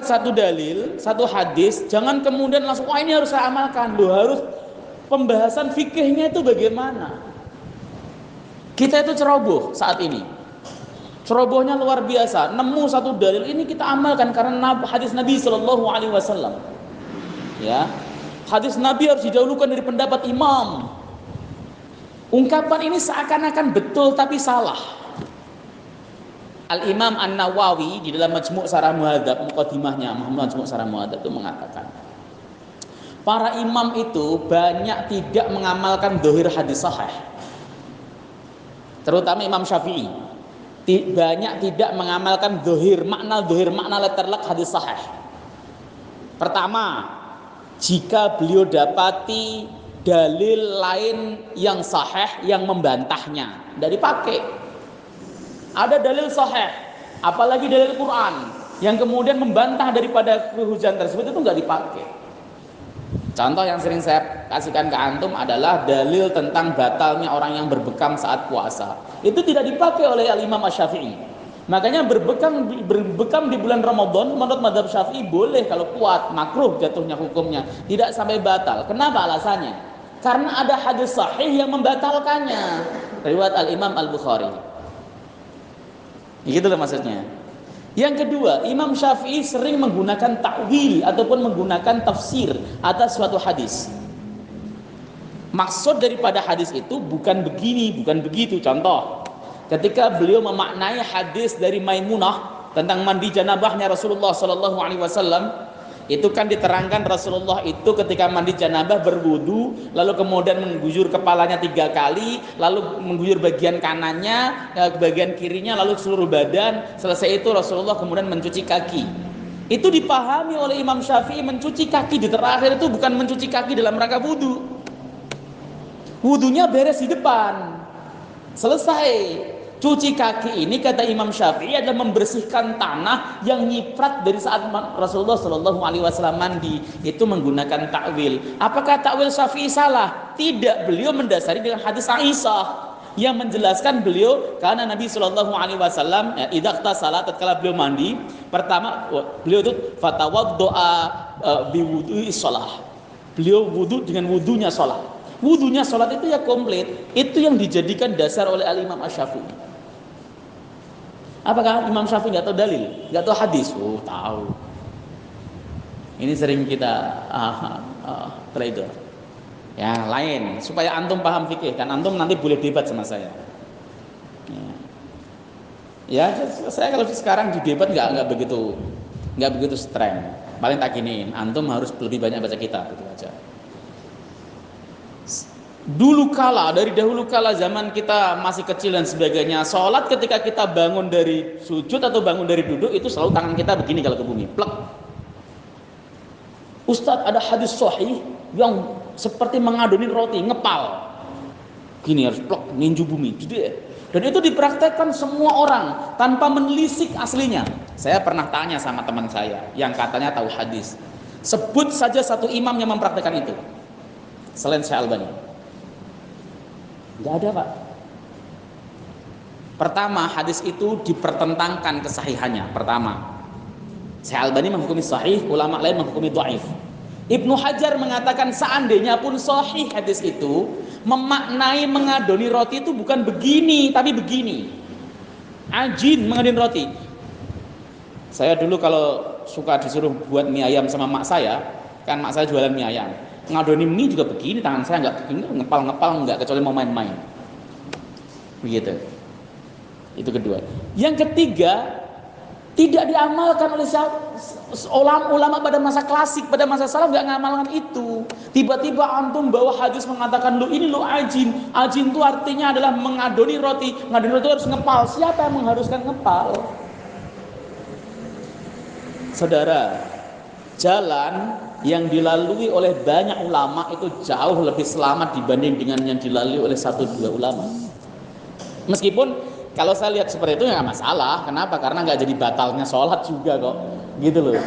satu dalil, satu hadis, jangan kemudian langsung wah ini harus saya amalkan. Loh, harus pembahasan fikihnya itu bagaimana. Kita itu ceroboh saat ini. Cerobohnya luar biasa. Nemu satu dalil ini kita amalkan karena hadis Nabi Shallallahu Alaihi Wasallam. Ya, hadis Nabi harus didahulukan dari pendapat imam. Ungkapan ini seakan-akan betul tapi salah. Al-Imam An-Nawawi di dalam Majmu' Syarah Muhadzab, muqaddimahnya Majmu' Syarah Muhadzab itu mengatakan, para imam itu banyak tidak mengamalkan dzahir hadis sahih. Terutama Imam Syafi'i banyak tidak mengamalkan dzahir makna letterlek hadis sahih. Pertama, jika beliau dapati dalil lain yang sahih yang membantahnya, tidak dipakai. Ada dalil sahih, apalagi dalil Quran yang kemudian membantah daripada hujan tersebut, itu nggak dipakai. Contoh yang sering saya kasihkan ke antum adalah dalil tentang batalnya orang yang berbekam saat puasa. Itu tidak dipakai oleh Al-Imam Asy-Syafi'i. Makanya berbekam di bulan Ramadan menurut mazhab Syafi'i boleh kalau kuat, makruh jatuhnya hukumnya, tidak sampai batal. Kenapa alasannya? Karena ada hadis sahih yang membatalkannya. Riwayat Al-Imam Al-Bukhari. Gitu loh maksudnya. Yang kedua, Imam Syafi'i sering menggunakan ta'wil ataupun menggunakan tafsir atas suatu hadis. Maksud daripada hadis itu bukan begini, bukan begitu. Contoh, ketika beliau memaknai hadis dari Maimunah tentang mandi janabahnya Rasulullah Sallallahu Alaihi Wasallam, itu kan diterangkan Rasulullah itu ketika mandi janabah berwudu, lalu kemudian mengguyur kepalanya 3 kali, lalu mengguyur bagian kanannya, bagian kirinya, lalu seluruh badan. Selesai itu Rasulullah kemudian mencuci kaki. Itu dipahami oleh Imam Syafi'i, mencuci kaki di terakhir itu bukan mencuci kaki dalam rangka wudu. Wudunya beres di depan, selesai. Cuci kaki ini kata Imam Syafi'i adalah membersihkan tanah yang nyiprat dari saat Rasulullah Shallallahu Alaihi Wasallam mandi. Itu menggunakan takwil. Apakah takwil Syafi'i salah? Tidak. Beliau mendasari dengan hadis Aisyah yang menjelaskan beliau karena Nabi Shallallahu Alaihi Wasallam idza ightasala, tatkala beliau mandi, pertama beliau itu fatawaddoa biwudu'i shalah. Beliau wudu dengan wudunya salat. Wudunya salat itu ya komplit. Itu yang dijadikan dasar oleh Al-Imam Asy-Syafi'i. Apakah Imam Syafi'i nggak tahu dalil, nggak tahu hadis? Oh, tahu. Ini sering kita trader. Ya, lain supaya antum paham fikih kan, antum nanti boleh debat sama saya. Ya, saya kalau sekarang di debat nggak begitu streng. Paling tak giniin, antum harus lebih banyak baca kitab, gitu aja. Dulu kala, dari dahulu kala zaman kita masih kecil dan sebagainya, sholat ketika kita bangun dari sujud atau bangun dari duduk itu selalu tangan kita begini kalau ke bumi, plek. Ustadz, ada hadis sahih yang seperti mengadonin roti, ngepal gini, harus plek, ninju bumi, dan itu dipraktekkan semua orang tanpa menelisik aslinya. Saya pernah tanya sama teman saya yang katanya tahu hadis, sebut saja satu imam yang mempraktekkan itu selain Syekh Albani. Nggak ada, Pak. Pertama, hadis itu dipertentangkan kesahihannya. Pertama, Syekh Albani menghukumi sahih, ulama lain menghukumi dhaif. Ibnu Hajar mengatakan seandainya pun sahih hadis itu, memaknai mengadoni roti itu bukan begini, tapi begini. Ajin mengadoni roti. Saya dulu kalau suka disuruh buat mie ayam sama mak saya, kan mak saya jualan mie ayam. Ngadoni mie juga begini, tangan saya nggak begini, ngepal-ngepal nggak, kecuali mau main-main. Begitu. Itu kedua. Yang ketiga, tidak diamalkan oleh ulama pada masa klasik, pada masa salaf nggak ngamalkan itu. Tiba-tiba antum bawa hadis mengatakan lo ini lo ajin. Ajin itu artinya adalah mengadoni roti. Ngadoni roti harus ngepal. Siapa yang mengharuskan ngepal? Saudara, jalan yang dilalui oleh banyak ulama itu jauh lebih selamat dibanding dengan yang dilalui oleh 1-2 ulama. Meskipun kalau saya lihat seperti itu ya nggak masalah. Kenapa? Karena nggak jadi batalnya sholat juga kok, gitu loh.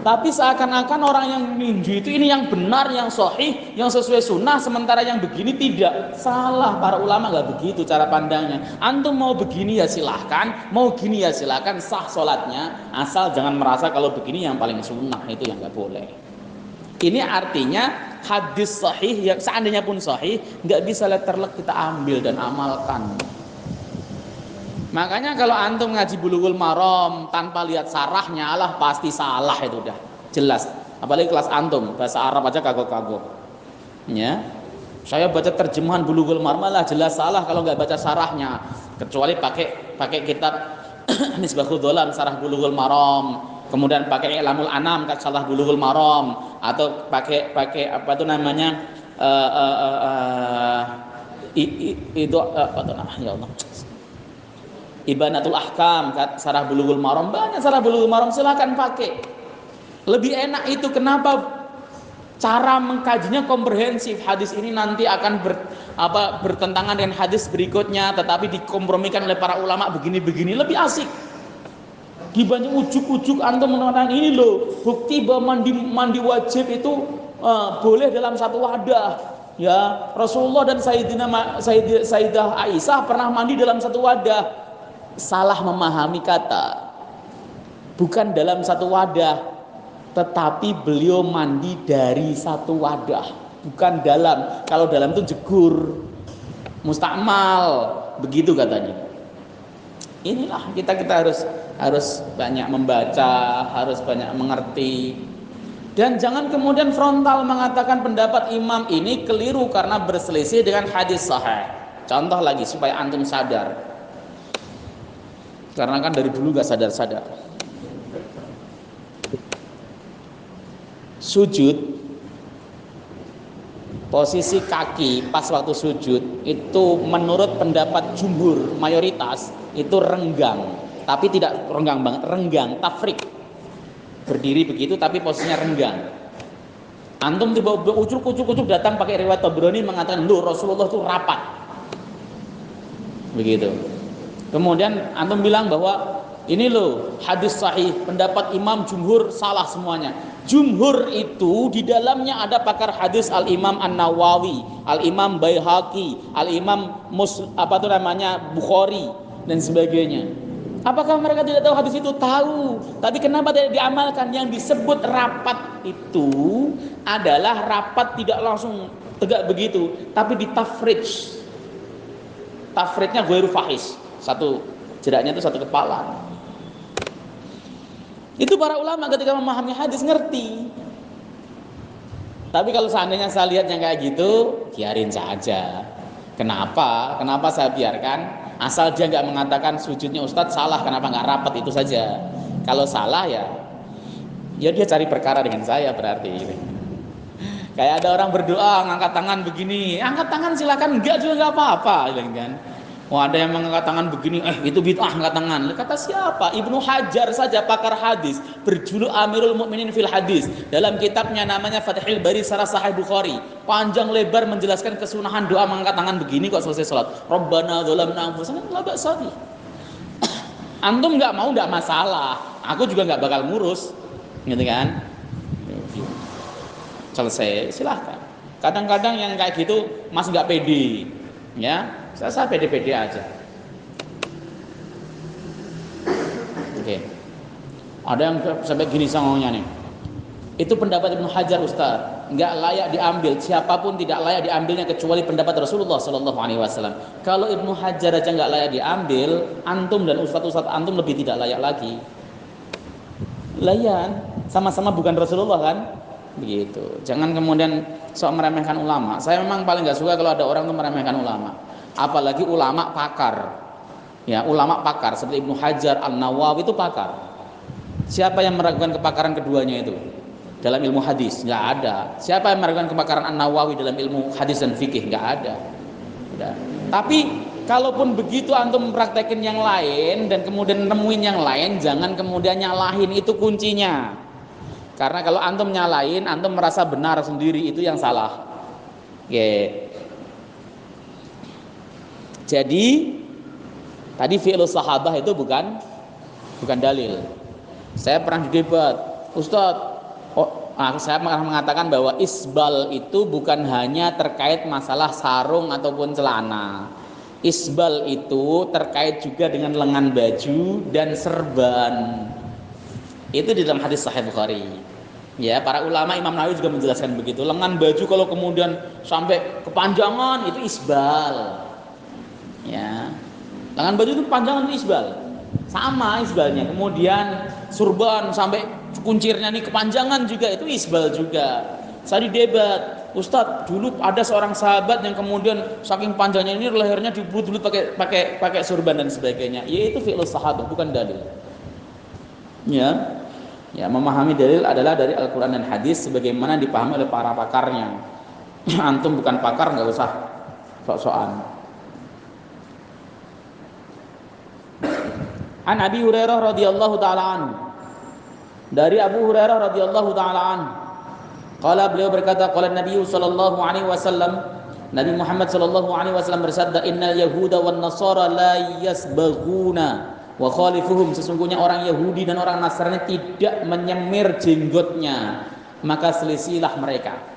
Tapi seakan-akan orang yang ninju itu ini yang benar, yang sahih, yang sesuai sunnah, sementara yang begini tidak. Salah, para ulama nggak begitu cara pandangnya. Antum mau begini ya silahkan, mau gini ya silahkan, sah sholatnya, asal jangan merasa kalau begini yang paling sunnah, itu yang nggak boleh. Ini artinya hadis sahih yang seandainya pun sahih nggak bisa letterlek kita ambil dan amalkan. Makanya kalau antum ngaji Bulughul Maram tanpa lihat sarahnya, alah pasti salah, itu udah jelas. Apalagi kelas antum bahasa Arab aja kagok-kagok. Ya, saya baca terjemahan Bulughul Maram lah jelas salah kalau nggak baca sarahnya. Kecuali pakai kitab Misbahul Dholam sarah Bulughul Maram, kemudian pakai I'lamul Anam sarah Bulughul Maram, atau pakai apa itu namanya itu apa itu namanya, ya Allah, Ibanatul Ahkam sarah Bulughul Maram, banyak sarah Bulughul Maram, silakan pakai. Lebih enak itu. Kenapa? Cara mengkajinya komprehensif. Hadis ini nanti akan bertentangan dengan hadis berikutnya, tetapi dikompromikan oleh para ulama begini-begini, lebih asik dibanding ujuk-ujuk antum mengatakan ini loh bukti bahwa mandi wajib itu boleh dalam satu wadah. Ya, Rasulullah dan Sayyidah Aisyah pernah mandi dalam satu wadah. Salah memahami kata. Bukan dalam satu wadah, tetapi beliau mandi dari satu wadah, bukan dalam. Kalau dalam itu jegur, mustakmal, begitu katanya. Inilah kita harus banyak membaca, harus banyak mengerti. Dan jangan kemudian frontal mengatakan pendapat imam ini keliru karena berselisih dengan hadis sahih. Contoh lagi supaya antum sadar. Karena kan dari dulu gak sadar-sadar. Sujud, posisi kaki pas waktu sujud itu menurut pendapat jumhur mayoritas itu renggang, tapi tidak renggang banget, renggang, tafrik. Berdiri begitu tapi posisinya renggang. Antum tiba ucuk datang pakai riwayat Tabrani mengatakan, "Loh, Rasulullah itu rapat." Begitu. Kemudian antum bilang bahwa ini loh hadis sahih, pendapat imam jumhur salah semuanya. Jumhur itu di dalamnya ada pakar hadis Al-Imam An-Nawawi, Al-Imam Baihaqi, Al-Imam Bukhari dan sebagainya. Apakah mereka tidak tahu hadis itu? Tahu. Tapi kenapa tidak diamalkan? Yang disebut rapat itu adalah rapat tidak langsung tegak begitu, tapi ditafrij. Tafrijnya ghairu fahish. Satu jeraknya itu satu kepala. Itu para ulama ketika memahami hadis ngerti. Tapi kalau seandainya saya lihatnya kayak gitu, biarin saja. Kenapa? Kenapa saya biarkan? Asal dia nggak mengatakan sujudnya Ustadz salah, kenapa nggak rapat, itu saja. Kalau salah ya dia cari perkara dengan saya berarti. Kayak ada orang berdoa ngangkat tangan begini, angkat tangan silakan, enggak juga nggak apa-apa, kan? Oh, ada yang mengangkat tangan begini, itu bid'ah angkat tangan. Kata siapa? Ibnu Hajar saja pakar hadis, berjuluk Amirul Mukminin fil Hadis. Dalam kitabnya namanya Fathul Bari Syarah Sahih Bukhari, panjang lebar menjelaskan kesunahan doa mengangkat tangan begini kok selesai salat. Rabbana dzalamna anfusana la ba'sa bih. Antum enggak mau enggak masalah. Aku juga enggak bakal ngurus. Gitu kan? Selesai, silahkan. Kadang-kadang yang kayak gitu masih enggak pede. Ya, saya pede-pede aja. Oke. Ada yang sampai gini songongnya nih. Itu pendapat Ibnu Hajar Ustaz, enggak layak diambil. Siapapun tidak layak diambilnya kecuali pendapat Rasulullah sallallahu alaihi wasallam. Kalau Ibnu Hajar aja enggak layak diambil, antum dan ustaz-ustaz antum lebih tidak layak lagi. Layan, sama-sama bukan Rasulullah kan? Begitu. Jangan kemudian sok meremehkan ulama. Saya memang paling nggak suka kalau ada orang tuh meremehkan ulama, apalagi ulama pakar. Ya, ulama pakar seperti Ibnu Hajar, An-Nawawi itu pakar. Siapa yang meragukan kepakaran keduanya itu dalam ilmu hadis? Nggak ada. Siapa yang meragukan kepakaran An-Nawawi dalam ilmu hadis dan fikih? Nggak ada. Udah. Tapi kalaupun begitu antum mempraktekin yang lain dan kemudian nemuin yang lain, jangan kemudian nyalahin, itu kuncinya. Karena kalau antum nyalain, antum merasa benar sendiri, itu yang salah. Jadi tadi fi'lus sahabah itu bukan dalil. Saya pernah didebat, Ustadz, Saya mengatakan bahwa isbal itu bukan hanya terkait masalah sarung ataupun celana. Isbal itu terkait juga dengan lengan baju dan serban. Itu di dalam hadis Sahih Bukhari. Ya, para ulama Imam Nawawi juga menjelaskan begitu. Lengan baju kalau kemudian sampai kepanjangan itu isbal. Ya. Lengan baju itu kepanjangan itu isbal. Sama isbalnya. Kemudian surban sampai kuncirnya nih kepanjangan juga itu isbal juga. Saya debat, Ustadz, dulu ada seorang sahabat yang kemudian saking panjangnya ini lehernya dibulut-bulut pakai surban dan sebagainya. Yaitu fi'lus sahabat, bukan dalil. Ya. Ya, memahami dalil adalah dari Al-Quran dan hadis sebagaimana dipahami oleh para pakarnya. Antum bukan pakar, nggak usah sok-sokan. An Abi Hurairah radhiyallahu taala anhu. Dari Abu Hurairah radhiyallahu taala anhu. Qala, beliau berkata, qala Nabi sallallahu alaihi wasallam, Nabi Muhammad sallallahu alaihi wasallam bersabda, innal yahuda wan nasara la yasbaghuna wa khalifuhum, sesungguhnya orang Yahudi dan orang Nasrani tidak menyemir jenggotnya, maka selisilah mereka.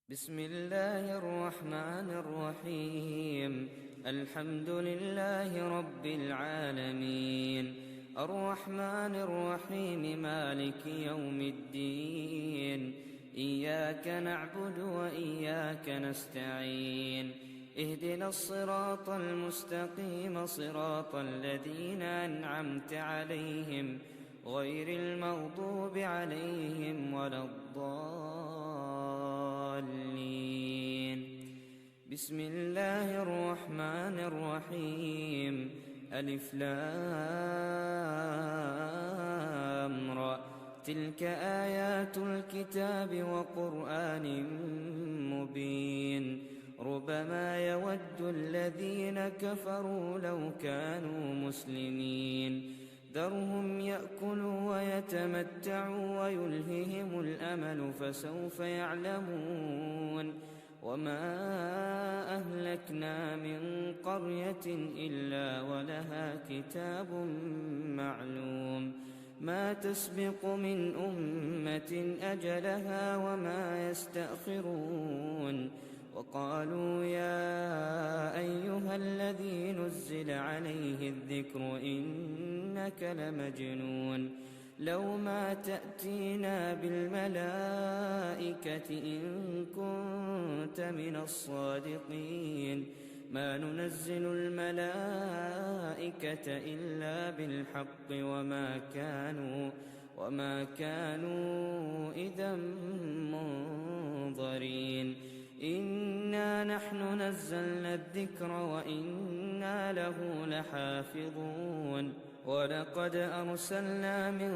بسم الله الرحمن الرحيم. الحمد لله رب العالمين، الرحمن الرحيم، مالك يوم الدين. إياك نعبد وإياك نستعين، اهدنا الصراط المستقيم، صراط الذين أنعمت عليهم غير المغضوب عليهم ولا الضالين. بسم الله الرحمن الرحيم. ألف لام را، تلك آيات الكتاب وقرآن مبين. ربما يود الذين كفروا لو كانوا مسلمين. ذرهم يأكلوا ويتمتعوا ويلههم الأمل، فسوف يعلمون. وما أهلكنا أهلكنا من قرية إلا ولها كتاب معلوم ما تسبق من أمة أجلها وما يستأخرون وقالوا يا أيها الذي نزل عليه الذكر إنك لمجنون لو ما تأتينا بالملائكة إن كنت من الصادقين ما ننزل الملائكة إلا بالحق وما كانوا إذا منظرين إنا نحن نزلنا الذكر وإنا له لحافظون ولقد أرسلنا من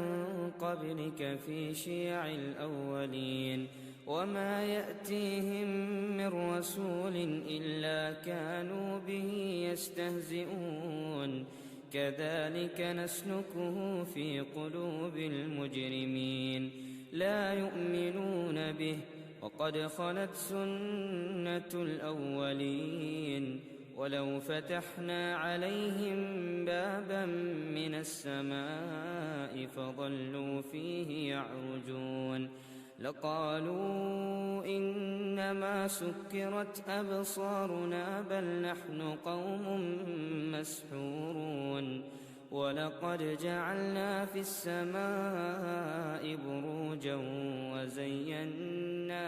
قبلك في شيع الأولين وما يأتيهم من رسول إلا كانوا به يستهزئون كذلك نسلكه في قلوب المجرمين لا يؤمنون به وقد خلت سنة الأولين ولو فتحنا عليهم بابا من السماء فظلوا فيه يعرجون لقالوا إنما سكرت أبصارنا بل نحن قوم مسحورون ولقد جعلنا في السماء بروجا وزيناها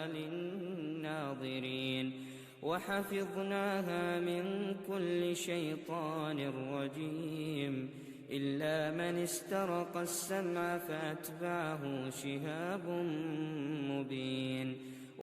للناظرين وحفظناها من كل شيطان رجيم إلا من استرق السمع فأتبعه شهاب مبين